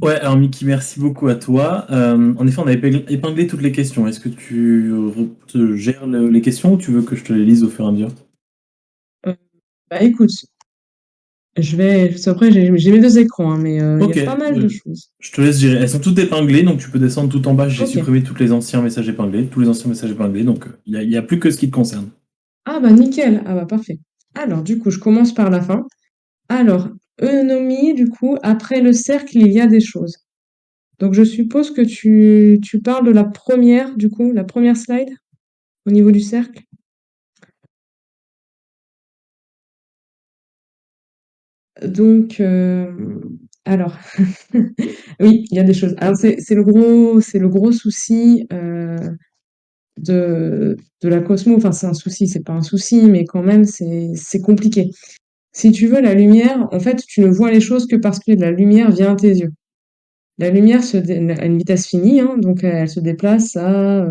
Ouais, alors Mickey, merci beaucoup à toi. En effet, on a épinglé toutes les questions. Est-ce que tu te gères les questions ou tu veux que je te les lise au fur et à mesure? Euh, Bah écoute, après j'ai mes deux écrans, hein, mais il y a Ok, pas mal de choses. je te laisse gérer. Elles sont toutes épinglées, donc tu peux descendre tout en bas. J'ai Ok. supprimé tous les anciens messages épinglés, tous les anciens messages épinglés, donc il y a plus que ce qui te concerne. Ah bah nickel, ah bah parfait. Alors du coup, je commence par la fin. Alors, eunomie, du coup, après le cercle, il y a des choses. Donc je suppose que tu parles de la première, du coup, la première slide au niveau du cercle. Donc, alors, oui, il y a des choses. Alors c'est le gros souci de la Cosmo. Enfin, c'est un souci, c'est pas un souci, mais quand même, c'est compliqué. Si tu veux, la lumière, en fait, tu ne vois les choses que parce que la lumière vient à tes yeux. La lumière à une vitesse finie, hein, donc elle se déplace à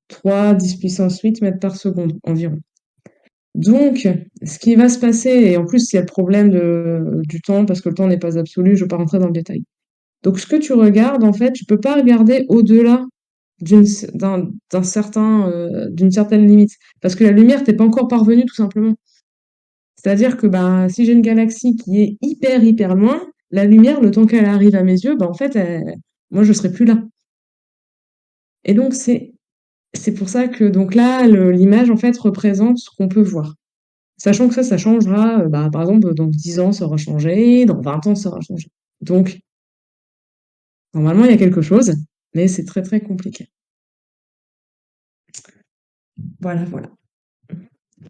3, 10 puissance 8 mètres par seconde environ. Donc, ce qui va se passer, et en plus, il y a le problème du temps, parce que le temps n'est pas absolu, je ne vais pas rentrer dans le détail. Donc, ce que tu regardes, en fait, tu peux pas regarder au-delà d'une certaine limite, parce que la lumière t'est pas encore parvenue, tout simplement. C'est-à-dire que ben, si j'ai une galaxie qui est hyper, hyper loin, la lumière, le temps qu'elle arrive à mes yeux, ben, en fait, moi, je serai plus là. Et donc, c'est pour ça que donc là, l'image, en fait, représente ce qu'on peut voir. Sachant que ça changera, bah, par exemple, dans 10 ans, ça aura changé, dans 20 ans, ça aura changé. Donc, normalement, il y a quelque chose, mais c'est très, très compliqué. Voilà, voilà.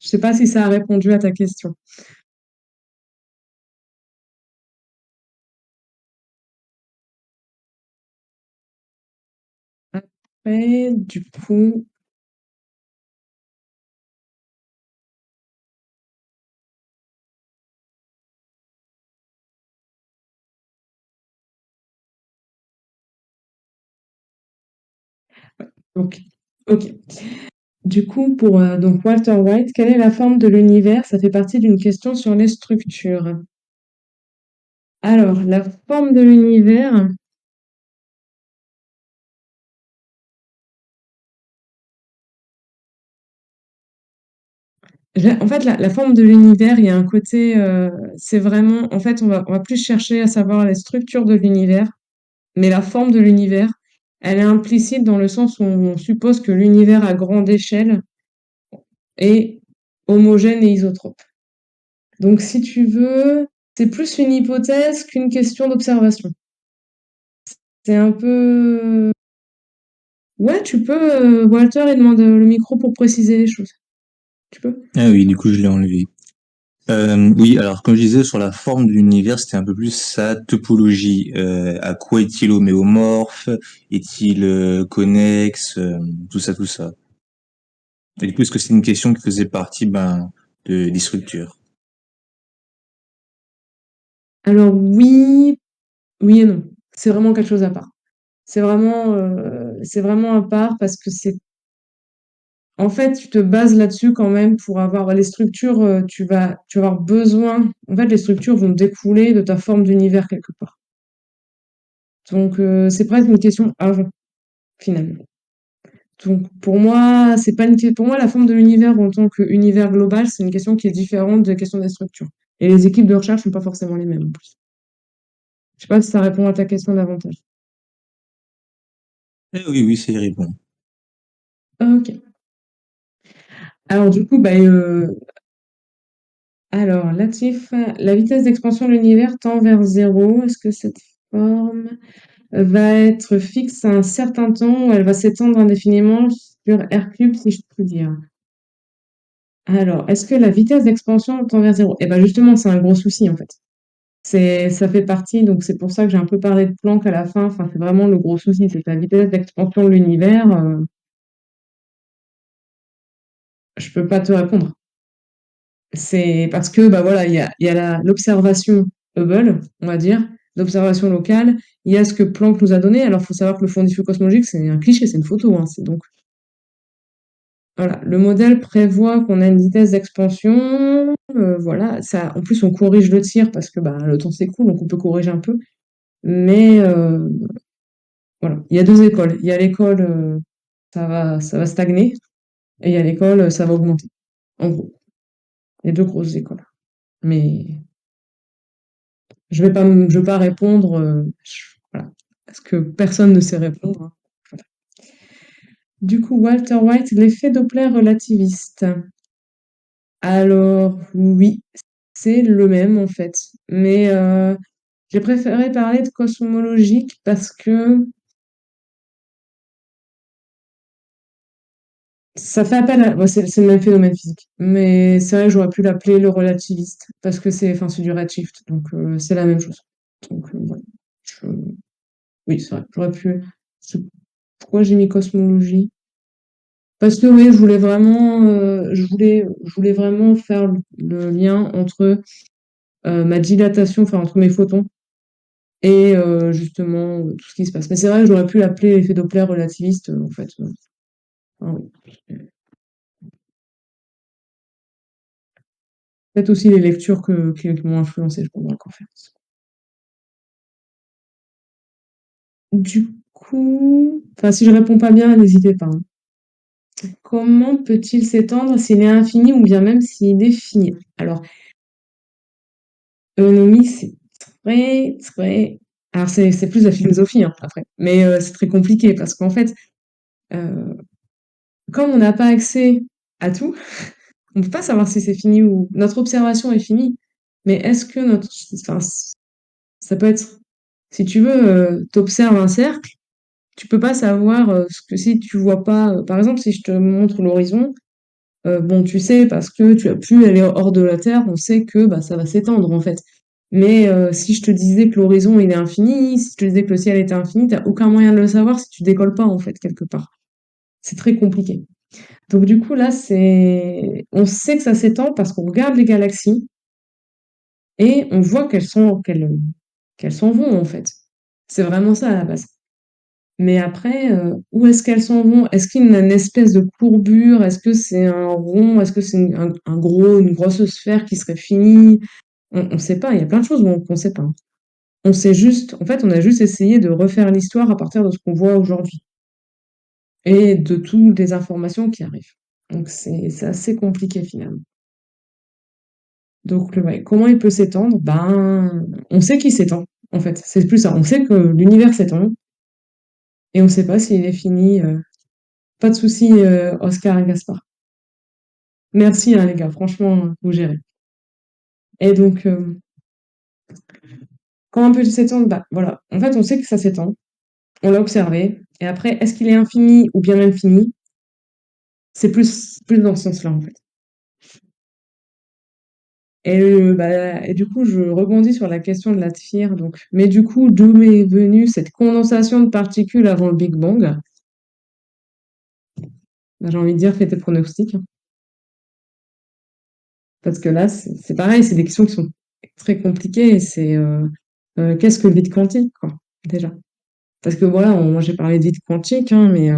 Je sais pas si ça a répondu à ta question. Après, du coup, ok. Ok. Du coup, pour donc Walter White, quelle est la forme de l'univers? Ça fait partie d'une question sur les structures. Alors, la forme de l'univers, en fait, la forme de l'univers, il y a un côté, c'est vraiment, en fait, on va plus chercher à savoir les structures de l'univers, mais la forme de l'univers, elle est implicite dans le sens où on suppose que l'univers à grande échelle est homogène et isotrope. Donc, si tu veux, c'est plus une hypothèse qu'une question d'observation. C'est un peu... Ouais, tu peux, Walter, il demande le micro pour préciser les choses. Tu peux? Ah oui, du coup, je l'ai enlevé. Oui, alors comme je disais sur la forme de l'univers, c'était un peu plus sa topologie. À quoi est-il homéomorphe? Est-il connexe? Tout ça, tout ça. Et du coup, est-ce que c'est une question qui faisait partie des structures? Alors oui, oui et non. C'est vraiment quelque chose à part. C'est vraiment à part parce que en fait, tu te bases là-dessus quand même pour avoir les structures, tu vas avoir besoin, en fait, les structures vont découler de ta forme d'univers quelque part. Donc, c'est presque une question avant, finalement. Donc, pour moi, c'est pas pour moi, la forme de l'univers en tant qu'univers global, c'est une question qui est différente de la question des structures. Et les équipes de recherche sont pas forcément les mêmes, en plus. Je sais pas si ça répond à ta question davantage. Eh oui, oui, c'est y répond. Ok. Alors, du coup, bah, alors, Latif, la vitesse d'expansion de l'univers tend vers zéro. Est-ce que cette forme va être fixe à un certain temps ou elle va s'étendre indéfiniment sur R cube, si je puis dire? Alors, est-ce que la vitesse d'expansion tend vers zéro? Eh ben justement, c'est un gros souci en fait. Ça fait partie, donc c'est pour ça que j'ai un peu parlé de Planck à la fin. Enfin, c'est vraiment le gros souci, c'est que la vitesse d'expansion de l'univers, je peux pas te répondre. C'est parce que bah voilà, il y a l'observation Hubble, on va dire, l'observation locale. Il y a ce que Planck nous a donné. Alors, il faut savoir que le fond diffus cosmologique, c'est un cliché, c'est une photo. Hein, c'est donc voilà, le modèle prévoit qu'on a une vitesse d'expansion. Voilà, ça. En plus, on corrige le tir parce que bah, le temps s'écoule, donc on peut corriger un peu. Mais voilà, il y a deux écoles. Il y a l'école, ça va stagner, et il y a l'école, ça va augmenter. En gros, les deux grosses écoles. Mais je vais pas répondre, voilà, parce que personne ne sait répondre, hein. Voilà. Du coup, Walter White, l'effet Doppler relativiste. Alors, oui, c'est le même en fait. Mais j'ai préféré parler de cosmologique parce que ça fait appel à... bon, c'est le même phénomène physique. Mais c'est vrai que j'aurais pu l'appeler le relativiste parce que c'est du redshift. Donc, c'est la même chose. Donc, voilà. Je- Oui, c'est vrai. J'aurais pu... c'est- Pourquoi j'ai mis cosmologie? Parce que oui, je voulais vraiment faire le lien entre ma dilatation, enfin entre mes photons et justement tout ce qui se passe. Mais c'est vrai que j'aurais pu l'appeler l'effet Doppler relativiste, en fait. Enfin, oui. Peut-être aussi les lectures qui m'ont influencé pendant la conférence. Du coup, enfin, si je réponds pas bien, n'hésitez pas, hein. Comment peut-il s'étendre s'il est infini ou bien même s'il est fini? Alors, l'eunomie, c'est très, très... Alors, c'est plus de la philosophie, hein, après. Mais c'est très compliqué parce qu'en fait, euh, comme on n'a pas accès à tout, on peut pas savoir si c'est fini ou... Notre observation est finie, mais est-ce que notre... Enfin, ça peut être... Si tu veux, t'observes un cercle, tu peux pas savoir ce que si tu vois pas... par exemple, si je te montre l'horizon, bon, tu sais, parce que tu as pu aller hors de la Terre, on sait que bah, ça va s'étendre, en fait. Mais si je te disais que l'horizon, il est infini, si je te disais que le ciel était infini, t'as aucun moyen de le savoir si tu décolles pas, en fait, quelque part. C'est très compliqué. Donc du coup, là, on sait que ça s'étend parce qu'on regarde les galaxies et on voit qu'elles s'en vont, en fait. C'est vraiment ça, à la base. Mais après, où est-ce qu'elles s'en vont? Est-ce qu'il y a une espèce de courbure? Est-ce que c'est un rond? Est-ce que c'est une grosse sphère qui serait finie? On ne sait pas. Il y a plein de choses qu'on ne sait pas. On sait juste, en fait, on a juste essayé de refaire l'histoire à partir de ce qu'on voit aujourd'hui et de toutes les informations qui arrivent. Donc c'est assez compliqué finalement. Donc ouais, comment il peut s'étendre? Ben, on sait qu'il s'étend. En fait, c'est plus ça. On sait que l'univers s'étend et on ne sait pas s'il est fini. Pas de souci, Oscar et Gaspard. Merci, hein, les gars. Franchement, vous gérez. Et donc, comment peut-il s'étendre? Bah, voilà. En fait, on sait que ça s'étend. On l'a observé. Et après, est-ce qu'il est infini ou bien même fini? C'est plus dans ce sens-là, en fait. Et du coup, je rebondis sur la question de la TFIR. Donc, mais du coup, d'où m'est venue cette condensation de particules avant le Big Bang? Bah, j'ai envie de dire, fais tes pronostics, hein. Parce que là, c'est pareil, c'est des questions qui sont très compliquées. Et qu'est-ce que le vide quantique, quoi, déjà? Parce que voilà, moi j'ai parlé de vide quantique, hein, mais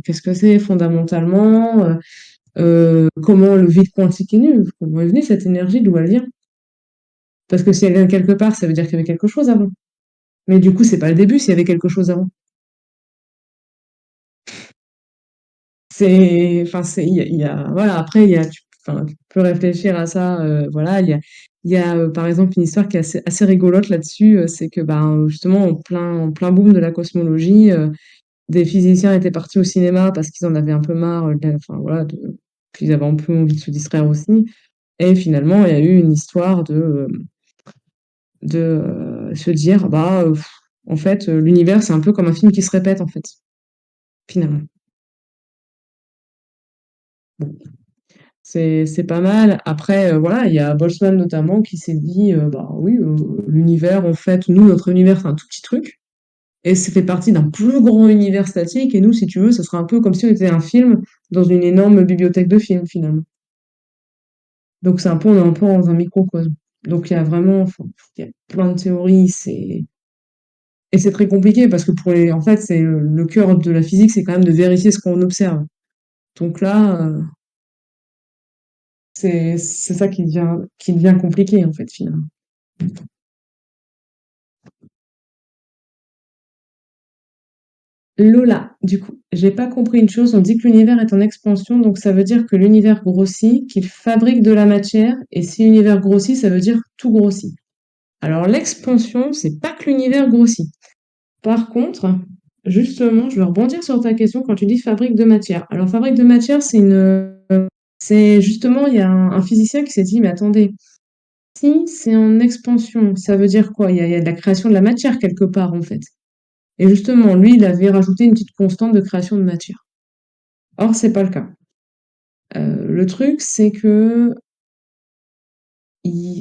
qu'est-ce que c'est fondamentalement? Comment le vide quantique est venu? Comment est venue cette énergie? D'où elle vient? Parce que si elle vient de quelque part, ça veut dire qu'il y avait quelque chose avant. Mais du coup, c'est pas le début s'il y avait quelque chose avant. Enfin, voilà, après, enfin, tu peux réfléchir à ça, voilà, par exemple, une histoire qui est assez rigolote là-dessus, c'est que, ben, justement, en plein boom de la cosmologie, des physiciens étaient partis au cinéma parce qu'ils en avaient un peu marre, enfin, voilà, puis ils avaient un peu envie de se distraire aussi. Et finalement, il y a eu une histoire de se dire, bah, en fait, l'univers, c'est un peu comme un film qui se répète, en fait, finalement. Bon. C'est pas mal. Après, voilà, il y a Boltzmann notamment qui s'est dit, bah oui, l'univers, en fait, nous, notre univers, c'est un tout petit truc, et ça fait partie d'un plus grand univers statique, et nous, si tu veux, ce sera un peu comme si on était un film dans une énorme bibliothèque de films, finalement. Donc c'est un peu, on est un peu dans un microcosme. Donc il y a vraiment, enfin, il y a plein de théories, et c'est très compliqué parce que en fait, c'est le cœur de la physique, c'est quand même de vérifier ce qu'on observe. Donc là, c'est ça qui devient compliqué, en fait, finalement. Lola, du coup, j'ai pas compris une chose. On dit que l'univers est en expansion, donc ça veut dire que l'univers grossit, qu'il fabrique de la matière, et si l'univers grossit, ça veut dire que tout grossit. Alors l'expansion, c'est pas que l'univers grossit. Par contre, justement, je vais rebondir sur ta question quand tu dis fabrique de matière. Alors fabrique de matière, c'est justement, il y a un physicien qui s'est dit, mais attendez, si c'est en expansion, ça veut dire quoi? Il y a de la création de la matière quelque part, en fait. Et justement, lui, il avait rajouté une petite constante de création de matière. Or, c'est pas le cas. Le truc, c'est que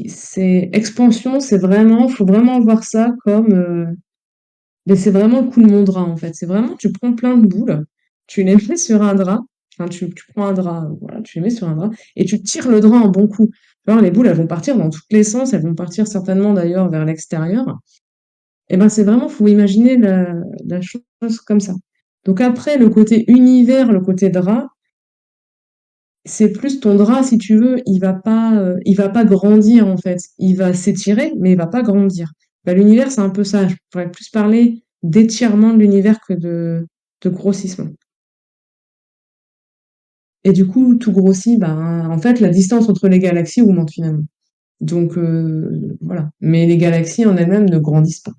c'est expansion, faut vraiment voir ça comme, mais c'est vraiment le coup de mon drap, en fait. C'est vraiment, tu prends plein de boules, tu les mets sur un drap, enfin, tu prends un drap, voilà, tu les mets sur un drap, et tu tires le drap en bon coup. Alors, les boules, elles vont partir dans tous les sens, elles vont partir certainement d'ailleurs vers l'extérieur. Et ben, c'est vraiment, faut imaginer la chose comme ça. Donc après, le côté univers, le côté drap, c'est plus ton drap, si tu veux, il va pas grandir en fait. Il va s'étirer, mais il va pas grandir. Bah, l'univers, c'est un peu ça. Je pourrais plus parler d'étirement de l'univers que de grossissement. Et du coup, tout grossit, ben, en fait, la distance entre les galaxies augmente finalement. Donc voilà. Mais les galaxies en elles-mêmes ne grandissent pas.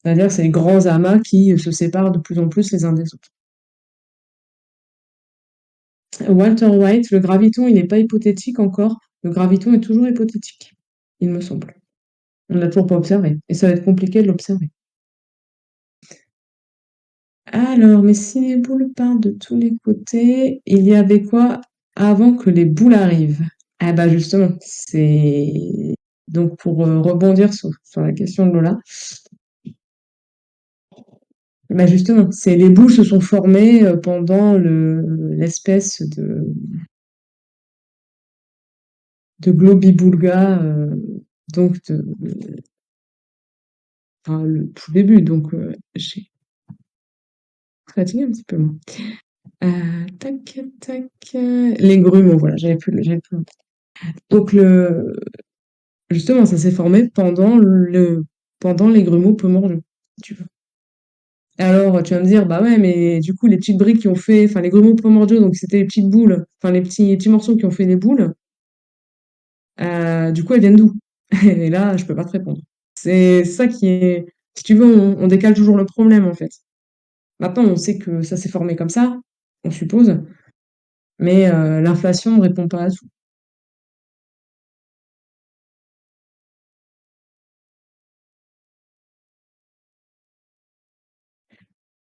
C'est-à-dire que c'est les grands amas qui se séparent de plus en plus les uns des autres. Walter White, le graviton, il n'est pas hypothétique encore. Le graviton est toujours hypothétique, il me semble. On l'a toujours pas observé. Et ça va être compliqué de l'observer. Alors, mais si les boules partent de tous les côtés, il y avait quoi avant que les boules arrivent? Ah bah justement, c'est donc pour rebondir sur la question de Lola, bah justement, c'est les boules se sont formées pendant l'espèce de globiboulga, donc enfin, le tout début, donc j'ai fatigué un petit peu moi. Tac, tac, les grumeaux, voilà, j'avais plus le nom. Donc justement, ça s'est formé pendant les grumeaux pomorgeux, si tu veux. Alors, tu vas me dire, bah ouais, mais du coup, les petites briques qui ont fait, enfin, les grumeaux pomordiaux, donc c'était les petites boules, enfin, les petits morceaux qui ont fait des boules, du coup, elles viennent d'où? Et là, je peux pas te répondre. C'est ça qui est, si tu veux, on décale toujours le problème, en fait. Maintenant, on sait que ça s'est formé comme ça, on suppose, mais l'inflation ne répond pas à tout.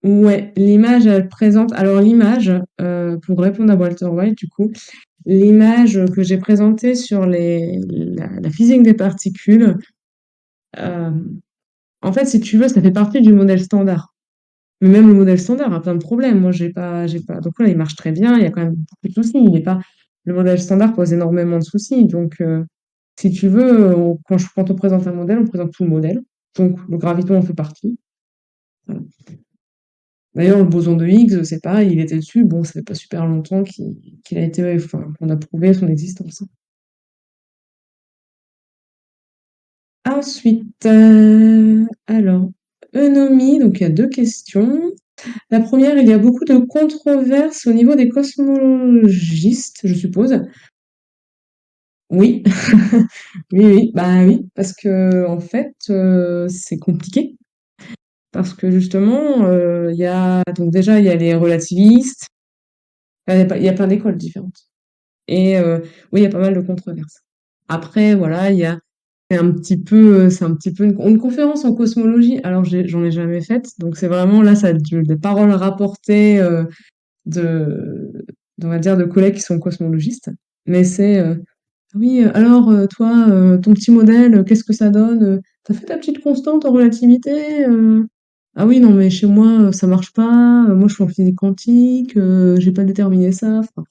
Ouais, l'image, elle présente. Alors, l'image, pour répondre à Walter White, du coup, l'image que j'ai présentée sur la physique des particules, euh, en fait, si tu veux, ça fait partie du modèle standard. Mais même le modèle standard a plein de problèmes. Moi, j'ai pas. Donc là, il marche très bien. Il y a quand même beaucoup de soucis. Il est pas. Le modèle standard pose énormément de soucis. Donc, si tu veux, quand on présente un modèle, on présente tout le modèle. Donc, le graviton en fait partie. Voilà. D'ailleurs, le boson de Higgs, c'est pareil, il était dessus. Bon, ça fait pas super longtemps qu'il a été, enfin, qu'on a prouvé son existence. Ensuite, alors, Eunomie, donc il y a deux questions. La première, il y a beaucoup de controverses au niveau des cosmologistes, je suppose. Oui, oui, oui, bah oui, parce que en fait, c'est compliqué. Parce que justement, il y a donc déjà il y a les relativistes, il y a plein d'écoles différentes. Et oui, il y a pas mal de controverses. Après, voilà, c'est un petit peu une conférence en cosmologie. Alors, j'en ai jamais faite, donc c'est vraiment là, des paroles rapportées de, on va dire, de collègues qui sont cosmologistes. Mais c'est, oui, alors, toi, ton petit modèle, qu'est-ce que ça donne? T'as fait ta petite constante en relativité? Ah oui, non, mais chez moi, ça marche pas. Moi, je suis en physique quantique, j'ai pas déterminé ça. Enfin,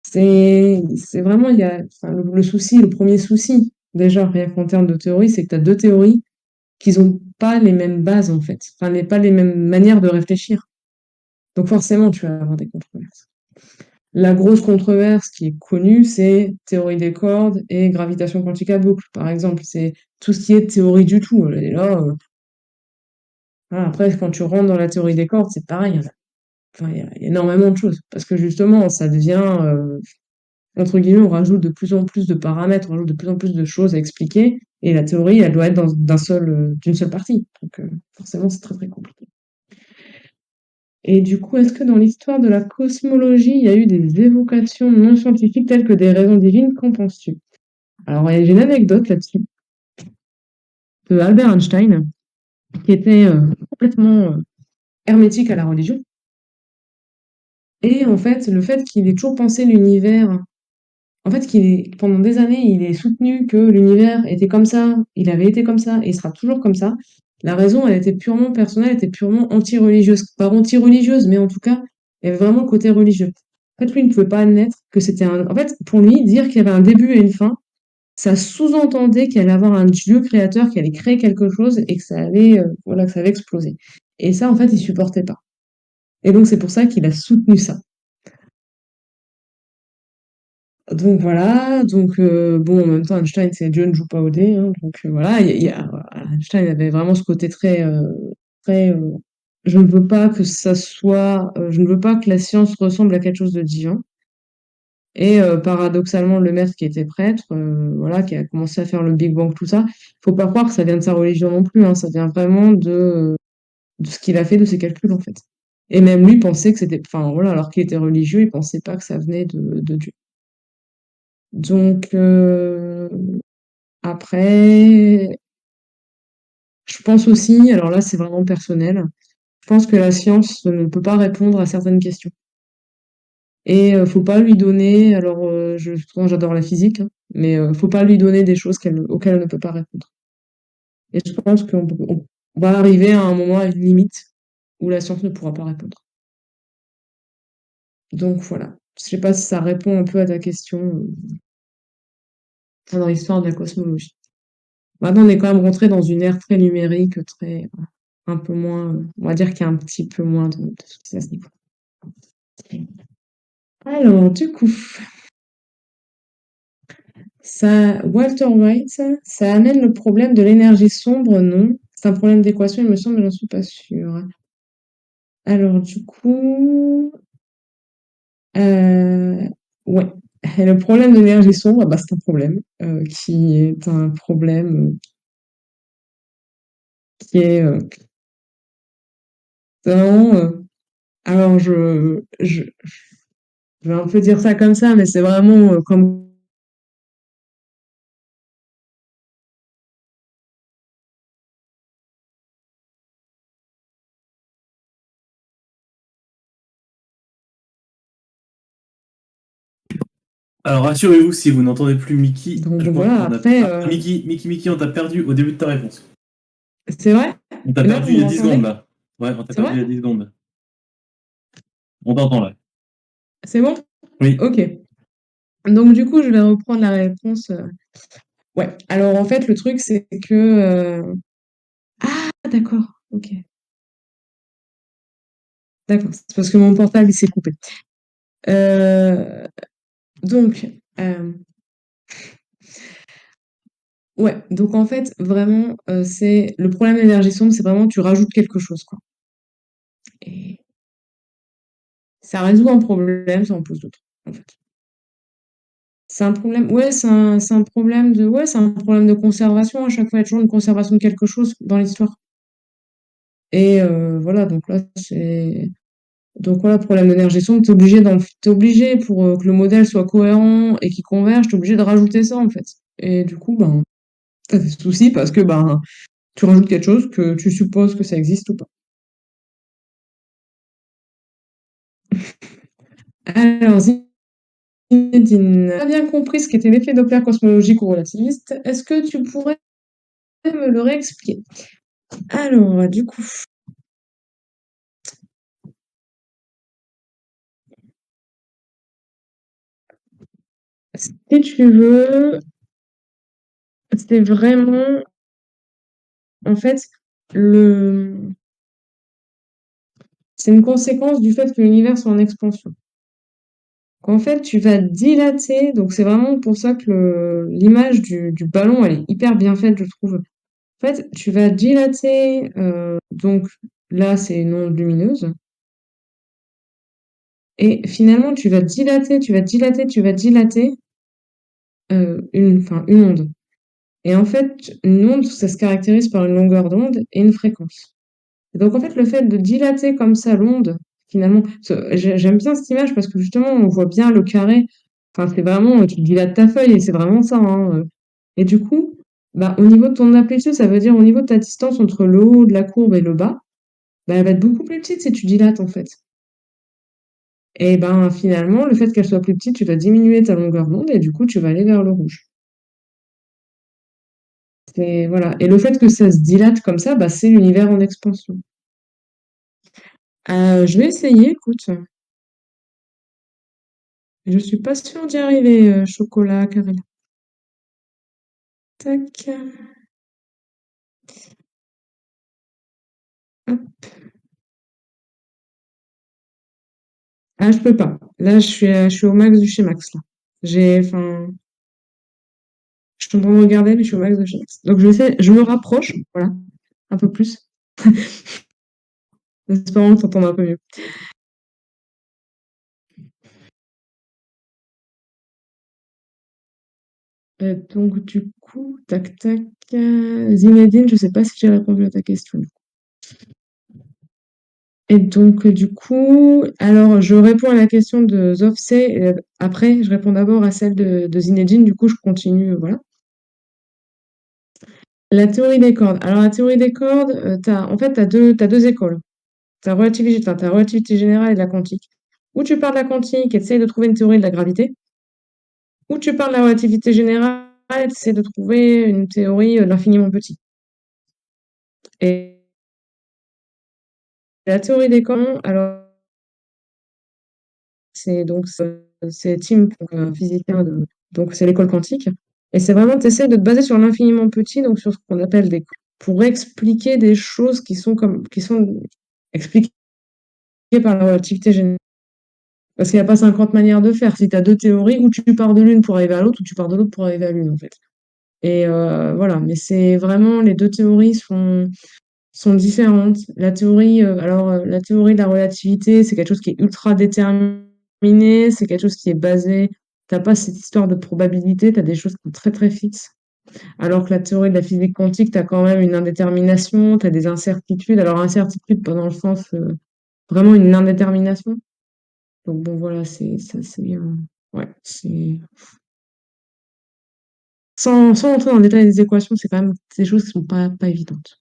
c'est vraiment, enfin, le souci, le premier souci, déjà, rien qu'en termes de théorie, c'est que tu as deux théories qui n'ont pas les mêmes bases, en fait. Enfin, pas les mêmes manières de réfléchir. Donc, forcément, tu vas avoir des controverses. La grosse controverse qui est connue, c'est théorie des cordes et gravitation quantique à boucle, par exemple. C'est tout ce qui est théorie du tout. Et là, Voilà, après, quand tu rentres dans la théorie des cordes, c'est pareil. Enfin, il y a énormément de choses. Parce que justement, ça devient, entre guillemets, on rajoute de plus en plus de paramètres, on rajoute de plus en plus de choses à expliquer. Et la théorie, elle doit être d'une seule partie. Donc, forcément, c'est très, très compliqué. Et du coup, est-ce que dans l'histoire de la cosmologie, il y a eu des évocations non scientifiques telles que des raisons divines? Qu'en penses-tu? Alors, j'ai une anecdote là-dessus de Albert Einstein, qui était complètement hermétique à la religion. Et en fait, le fait qu'il ait toujours pensé l'univers, en fait, pendant des années, il ait soutenu que l'univers était comme ça, il avait été comme ça, et il sera toujours comme ça. La raison, elle était purement personnelle, elle était purement anti-religieuse. Pas anti-religieuse, mais en tout cas, il y avait vraiment le côté religieux. En fait, lui, il ne pouvait pas admettre que c'était un... En fait, pour lui, dire qu'il y avait un début et une fin, ça sous-entendait qu'il allait avoir un Dieu créateur qui allait créer quelque chose et que ça allait, voilà, que ça allait exploser. Et ça, en fait, il supportait pas. Et donc, c'est pour ça qu'il a soutenu ça. Donc voilà, donc bon, en même temps, Einstein, c'est Dieu ne joue pas au dé, hein, donc voilà, voilà, Einstein avait vraiment ce côté très, je ne veux pas que ça soit, je ne veux pas que la science ressemble à quelque chose de divin. Et paradoxalement, le maître qui était prêtre, voilà, qui a commencé à faire le Big Bang, tout ça, faut pas croire que ça vient de sa religion non plus, hein, ça vient vraiment de ce qu'il a fait, de ses calculs en fait. Et même lui pensait que c'était, enfin voilà, alors qu'il était religieux, il pensait pas que ça venait de Dieu. Donc après, je pense aussi, alors là c'est vraiment personnel, je pense que la science ne peut pas répondre à certaines questions. Et faut pas lui donner, alors pourtant, j'adore la physique, hein, mais faut pas lui donner des choses auxquelles elle ne peut pas répondre. Et je pense qu'on va arriver à un moment, à une limite, où la science ne pourra pas répondre. Donc voilà. Je sais pas si ça répond un peu à ta question dans l'histoire de la cosmologie. Maintenant, on est quand même rentré dans une ère très numérique, très un peu moins, on va dire qu'il y a un petit peu moins de soucis à ce niveau. Alors, du coup, Walter White, ça amène le problème de l'énergie sombre, non? C'est un problème d'équation, il me semble, mais j'en suis pas sûre. Alors, du coup, euh, ouais. Et le problème de l'énergie sombre, bah, c'est un problème qui est un problème qui est vraiment. Alors, je vais un peu dire ça comme ça, mais c'est vraiment comme. Alors rassurez-vous, si vous n'entendez plus Mickey, Donc je crois voilà, qu'on a... après, Ah, Mickey, on t'a perdu au début de ta réponse. c'est vrai? On t'a Là, perdu vous il y a 10 secondes, m'entendez? là. Ouais, on t'a C'est perdu il vrai? y a 10 secondes. On t'entend, là. C'est bon? Oui. Ok. Donc du coup, je vais reprendre la réponse. Ouais. Alors en fait, le truc, c'est que... Ah, d'accord. Ok. D'accord. C'est parce que mon portable, il s'est coupé. Euh, Donc, euh, ouais. Donc en fait, vraiment, c'est le problème d'énergie sombre, c'est vraiment tu rajoutes quelque chose, quoi. Et ça résout un problème, ça en pose d'autres, en fait. C'est un problème, ouais, c'est un problème de conservation. À chaque fois, il y a toujours une conservation de quelque chose dans l'histoire. Et voilà, donc voilà, problème d'énergie sombre, t'es obligé pour que le modèle soit cohérent et qu'il converge, t'es obligé de rajouter ça en fait. Et du coup, ben, t'as des soucis parce que ben, tu rajoutes quelque chose que tu supposes que ça existe ou pas. Alors, Zinedine, tu as bien compris ce qu'était l'effet Doppler cosmologique ou relativiste. Est-ce que tu pourrais me le réexpliquer? Alors, du coup, si tu veux, c'est vraiment, en fait, le, c'est une conséquence du fait que l'univers soit en expansion. Qu'en fait, tu vas dilater, donc c'est vraiment pour ça que l'image du ballon, elle est hyper bien faite, je trouve. En fait, tu vas dilater, donc là, c'est une onde lumineuse. Et finalement, tu vas dilater une onde. Et en fait, une onde, ça se caractérise par une longueur d'onde et une fréquence. Et donc, en fait, le fait de dilater comme ça l'onde, finalement, j'aime bien cette image parce que justement, on voit bien le carré. Enfin, c'est vraiment, tu dilates ta feuille et c'est vraiment ça, hein. Et du coup, bah, au niveau de ton amplitude, ça veut dire au niveau de ta distance entre le haut de la courbe et le bas, bah, elle va être beaucoup plus petite si tu dilates, en fait. Et ben, finalement, le fait qu'elle soit plus petite, tu vas diminuer ta longueur d'onde et du coup, tu vas aller vers le rouge. Voilà. Et le fait que ça se dilate comme ça, bah, c'est l'univers en expansion. Je vais essayer, écoute. Je suis pas sûre d'y arriver, chocolat, Karel. Tac. Hop. Ah, je peux pas. Là, je suis au max du chez Max, là. Enfin, je suis en train de regarder, mais je suis au max de chez Max. Donc, je me rapproche, voilà, un peu plus. Espérons que t'entends un peu mieux. Donc, du coup, tac, tac. Zinedine, je sais pas si j'ai répondu à ta question. Et donc, du coup, alors je réponds à la question de Zofsé, et après, je réponds d'abord à celle de Zinedine, du coup, je continue, voilà. La théorie des cordes. Alors, la théorie des cordes, en fait, t'as deux écoles. T'as relativité générale et de la quantique. Ou tu pars de la quantique et essaies de trouver une théorie de la gravité, ou tu pars de la relativité générale et essaies de trouver une théorie de l'infiniment petit. Et la théorie des cordes, alors, c'est Tim, donc, physicien donc c'est l'école quantique. Et c'est vraiment, tu essaies de te baser sur l'infiniment petit, donc sur ce qu'on appelle pour expliquer des choses qui sont expliquées par la relativité générale. Parce qu'il n'y a pas 50 manières de faire. Si tu as deux théories, ou tu pars de l'une pour arriver à l'autre, ou tu pars de l'autre pour arriver à l'une, en fait. Et voilà, mais c'est vraiment, les deux théories sont différentes. La théorie de la relativité, c'est quelque chose qui est ultra déterminé, c'est quelque chose qui est basé. T'as pas cette histoire de probabilité, tu as des choses qui sont très très fixes. Alors que la théorie de la physique quantique, tu as quand même une indétermination, tu as des incertitudes. Alors, incertitude, pas dans le sens vraiment une indétermination. Donc, bon, voilà, ouais, c'est. Sans entrer dans le détail des équations, c'est quand même des choses qui sont pas évidentes.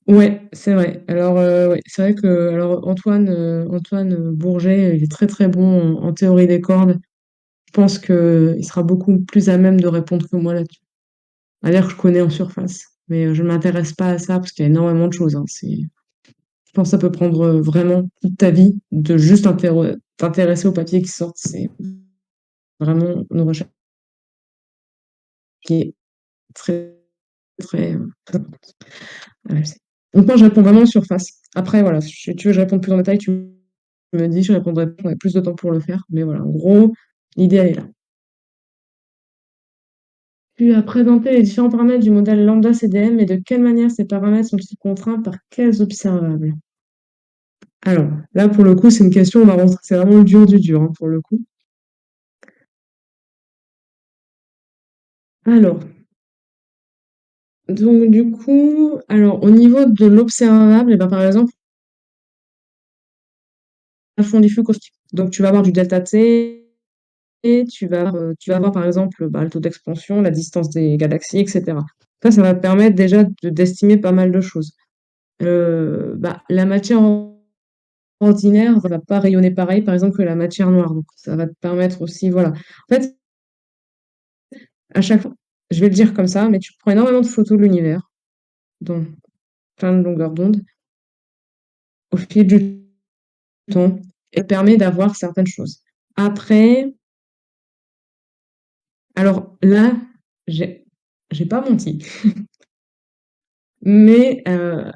Ouais, c'est vrai. Alors, ouais, c'est vrai que alors Antoine Bourget, il est très très bon en théorie des cordes. Je pense qu'il sera beaucoup plus à même de répondre que moi là-dessus. À dire que je connais en surface, mais je ne m'intéresse pas à ça parce qu'il y a énormément de choses, hein. Je pense que ça peut prendre vraiment toute ta vie de juste t'intéresser aux papiers qui sortent. C'est vraiment une recherche qui est très très, très importante. Ouais, donc moi, je réponds vraiment en surface. Après, voilà, si tu veux que je réponde plus en détail, tu me dis, je répondrai, j'aurai plus de temps pour le faire. Mais voilà, en gros, l'idée, elle est là. Tu as présenté les différents paramètres du modèle lambda CDM et de quelle manière ces paramètres sont-ils contraints par quels observables? Alors, là, pour le coup, c'est une question, c'est vraiment le dur du dur, hein, pour le coup. Alors, donc du coup, alors au niveau de l'observable, eh ben, par exemple, un fond diffus caustique. Donc tu vas avoir du delta T, et tu vas avoir par exemple bah, le taux d'expansion, la distance des galaxies, etc. Ça va te permettre déjà d'estimer pas mal de choses. Bah, la matière ordinaire va pas rayonner pareil, par exemple, que la matière noire. Donc ça va te permettre aussi, voilà. En fait, à chaque fois, je vais le dire comme ça, mais tu prends énormément de photos de l'univers, dans plein de longueurs d'onde, au fil du temps, et ça permet d'avoir certaines choses. Après, alors là, j'ai j'ai pas menti. Mais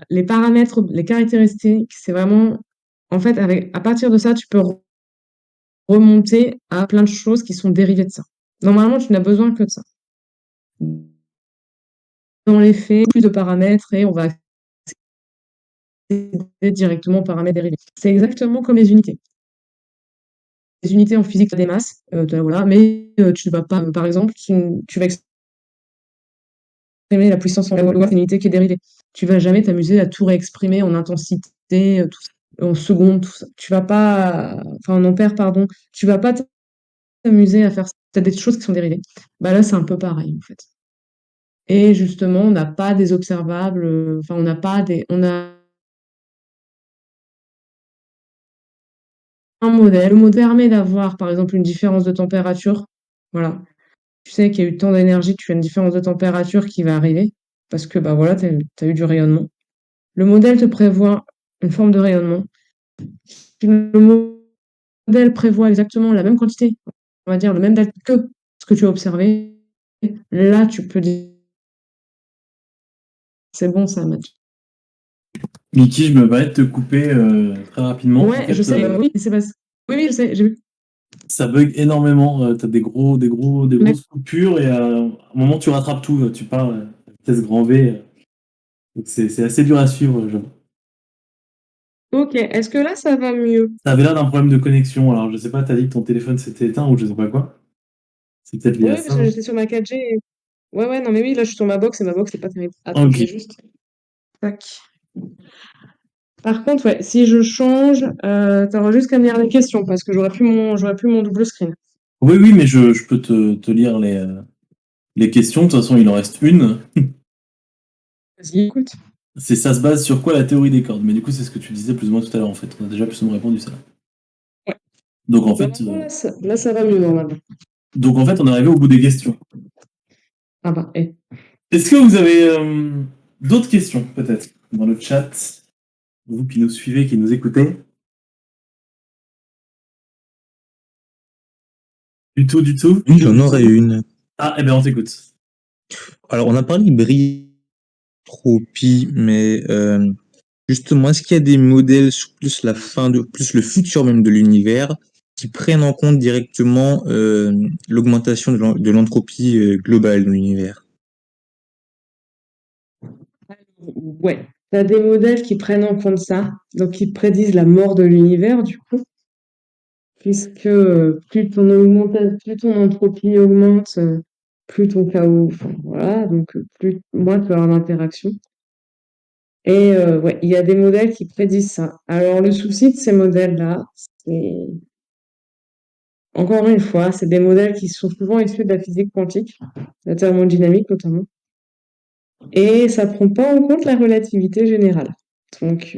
les paramètres, les caractéristiques, c'est vraiment, en fait, à partir de ça, tu peux remonter à plein de choses qui sont dérivées de ça. Normalement, tu n'as besoin que de ça. dans les faits, plus de paramètres et on va accéder directement aux paramètres dérivés. C'est exactement comme les unités. Les unités en physique, tu as des masses, voilà, mais tu vas pas, par exemple, tu vas exprimer la puissance en loi, c'est une unité qui est dérivée. Tu vas jamais t'amuser à tout réexprimer en intensité, tout ça, en secondes, tout ça. Tu vas pas, enfin en ampères, pardon, tu vas pas t'amuser à faire ça. Tu as des choses qui sont dérivées. Bah là, c'est un peu pareil, en fait. Et justement, on n'a pas des observables, enfin, on n'a pas des, on a un modèle. Le modèle permet d'avoir, par exemple, une différence de température. Voilà. Tu sais qu'il y a eu tant d'énergie, tu as une différence de température qui va arriver, parce que bah voilà, tu as eu du rayonnement. Le modèle te prévoit une forme de rayonnement. Si le modèle prévoit exactement la même quantité, on va dire le même delta que ce que tu as observé. Là, tu peux dire c'est bon, ça match. Niki, je me permets de te couper très rapidement. En Ouais, je fait, sais, oui, c'est pas... Oui, oui, je sais, j'ai vu. ça bug énormément. Tu as des D'accord. grosses coupures et à un moment, tu rattrapes tout. Tu pars à vitesse grand V. Donc c'est assez dur à suivre, j'avoue. Ok, est-ce que là, ça va mieux? Ça avait l'air d'un problème de connexion. Alors, je sais pas, t'as dit que ton téléphone s'était éteint ou je sais pas quoi. C'est peut-être lié à Oui, ça, parce que non? j'étais sur ma 4G. Ouais, ouais, non, mais oui, là, je suis sur ma box et ma box, c'est pas terrible. Attends, Ok. je vais juste. Tac. Par contre, ouais, si je change, t'auras juste qu'à me lire les questions parce que j'aurais plus mon double screen. Oui, oui, mais je peux te lire les questions. De toute façon, il en reste une. Vas-y, écoute. C'est ça se base sur quoi la théorie des cordes? Mais du coup, c'est ce que tu disais plus ou moins tout à l'heure, en fait. On a déjà plus ou moins répondu ça. Ouais. Donc, en fait, Normalement, là, ça va mieux, normalement. on est arrivé au bout des questions. Ah bah, Est-ce que vous avez d'autres questions, peut-être, dans le chat? Vous qui nous suivez, qui nous écoutez? Du tout, du tout? Oui, j'en aurais une. Ah, eh bien, on t'écoute. Alors, on a parlé de bryotropie, mais justement, est-ce qu'il y a des modèles sur plus la fin de, plus le futur même de l'univers qui prennent en compte directement l'augmentation de l'entropie globale de l'univers? ouais. T'as des modèles qui prennent en compte ça, donc qui prédisent la mort de l'univers, du coup, puisque plus ton entropie augmente, plus ton chaos, enfin, voilà, donc plus moins tu vas avoir d'interaction. Et ouais, il y a des modèles qui prédisent ça. Alors le souci de ces modèles-là, c'est encore une fois, c'est des modèles qui sont souvent issus de la physique quantique, la thermodynamique notamment, et ça prend pas en compte la relativité générale. Donc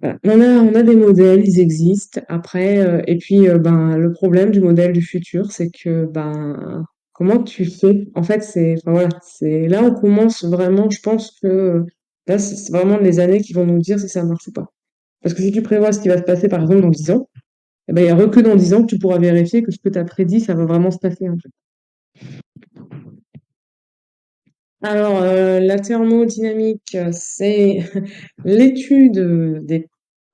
voilà. On a des modèles, ils existent. Après, et puis ben le problème du modèle du futur, c'est que ben comment tu fais? En fait, c'est enfin, voilà, c'est là on commence vraiment. Je pense que là, c'est vraiment les années qui vont nous dire si ça marche ou pas. Parce que si tu prévois ce qui va se passer, par exemple, dans 10 ans, eh ben, il n'y a que dans 10 ans que tu pourras vérifier que ce que tu as prédit, ça va vraiment se passer, en fait. Alors, la thermodynamique, c'est l'étude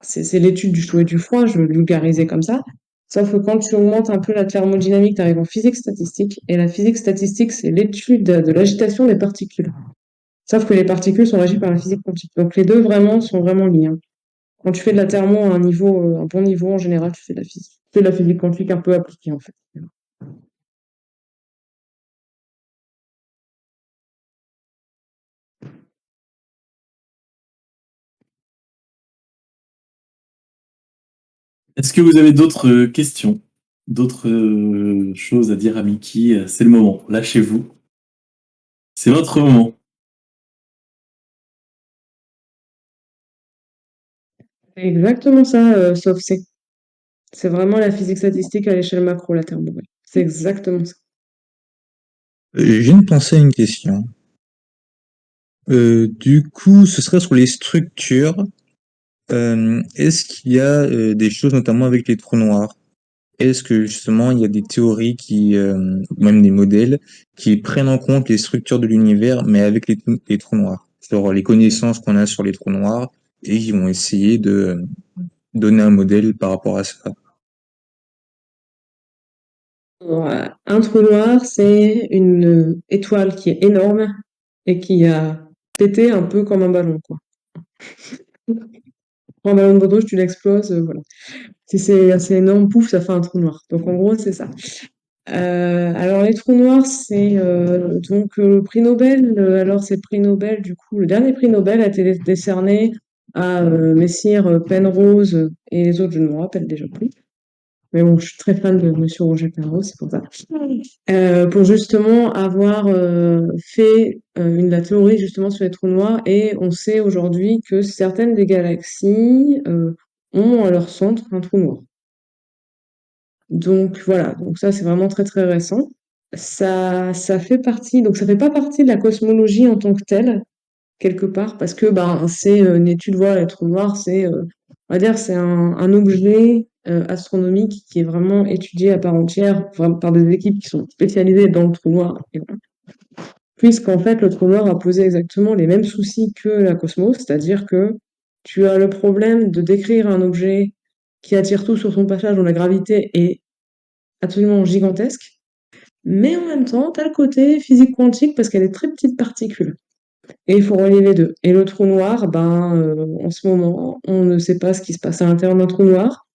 c'est l'étude du chaud et du froid, je vais le vulgariser comme ça. Sauf que quand tu augmentes un peu la thermodynamique, tu arrives en physique statistique. Et la physique statistique, c'est l'étude de l'agitation des particules. Sauf que les particules sont régies par la physique quantique. Donc les deux vraiment sont vraiment liés, hein. Quand tu fais de la thermo à un niveau, un bon niveau, en général, tu fais de la physique. Tu fais de la physique quantique un peu appliquée, en fait. Est-ce que vous avez d'autres questions? D'autres choses à dire à Mickey? C'est le moment. Lâchez-vous. C'est votre moment. C'est exactement ça, sauf c'est vraiment la physique statistique à l'échelle macro, la thermo. Ouais. C'est exactement ça. Je viens de penser à une question. Du coup, ce serait sur les structures. Est-ce qu'il y a des choses, notamment avec les trous noirs? Est-ce que justement il y a des théories ou même des modèles qui prennent en compte les structures de l'univers, mais avec les trous noirs, sur les connaissances qu'on a sur les trous noirs, et qui vont essayer de donner un modèle par rapport à ça? Un trou noir, c'est une étoile qui est énorme et qui a pété un peu comme un ballon, quoi. Prends un ballon de baudruche, tu l'exploses, voilà. Si c'est assez énorme, pouf, ça fait un trou noir. Donc en gros, c'est ça. Alors les trous noirs, c'est donc le prix Nobel. Alors c'est le prix Nobel, du coup, le dernier prix Nobel a été décerné à Messire Penrose et les autres, je ne me rappelle déjà plus. Mais bon, je suis très fan de Monsieur Roger Penrose, c'est pour ça. Pour justement avoir fait la théorie justement sur les trous noirs, et on sait aujourd'hui que certaines des galaxies ont à leur centre un trou noir. Donc voilà, donc ça c'est vraiment très très récent. Ça fait partie, donc ça fait pas partie de la cosmologie en tant que telle, quelque part, parce que ben, c'est une étude, voilà, les trous noirs, c'est, on va dire, c'est un objet astronomique qui est vraiment étudié à part entière par des équipes qui sont spécialisées dans le trou noir. Et voilà. Puisqu'en fait, le trou noir a posé exactement les mêmes soucis que la cosmos, c'est-à-dire que tu as le problème de décrire un objet qui attire tout sur son passage, dont la gravité est absolument gigantesque, mais en même temps, tu as le côté physique quantique parce qu'elle est très petite particule. Et il faut relier les deux. Et le trou noir, ben, en ce moment, on ne sait pas ce qui se passe à l'intérieur d'un trou noir.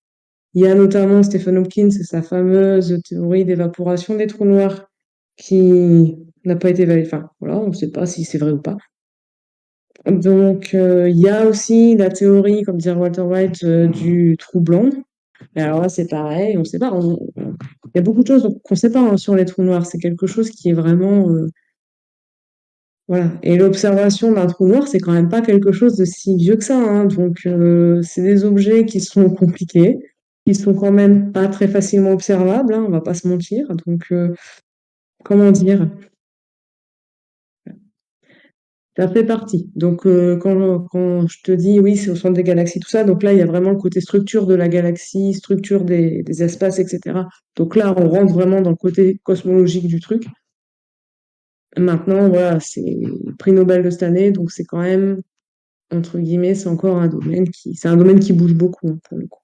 Il y a notamment Stephen Hawking et sa fameuse théorie d'évaporation des trous noirs qui n'a pas été validée. Enfin, voilà, on ne sait pas si c'est vrai ou pas. Donc, il y a aussi la théorie, comme disait Walter White, du trou blanc. Et alors là, c'est pareil, on ne sait pas. Il y a beaucoup de choses qu'on ne sait pas hein, sur les trous noirs. C'est quelque chose qui est vraiment voilà. Et l'observation d'un trou noir, c'est quand même pas quelque chose de si vieux que ça, hein. Donc, c'est des objets qui sont compliqués, qui sont quand même pas très facilement observables, hein, on va pas se mentir. Donc, comment dire? Ça fait partie. Donc, quand je te dis oui, c'est au centre des galaxies, tout ça, donc là, il y a vraiment le côté structure de la galaxie, structure des espaces, etc. Donc là, on rentre vraiment dans le côté cosmologique du truc. Maintenant, voilà, c'est le prix Nobel de cette année, donc c'est quand même entre guillemets, c'est encore un domaine c'est un domaine qui bouge beaucoup, hein, pour le coup.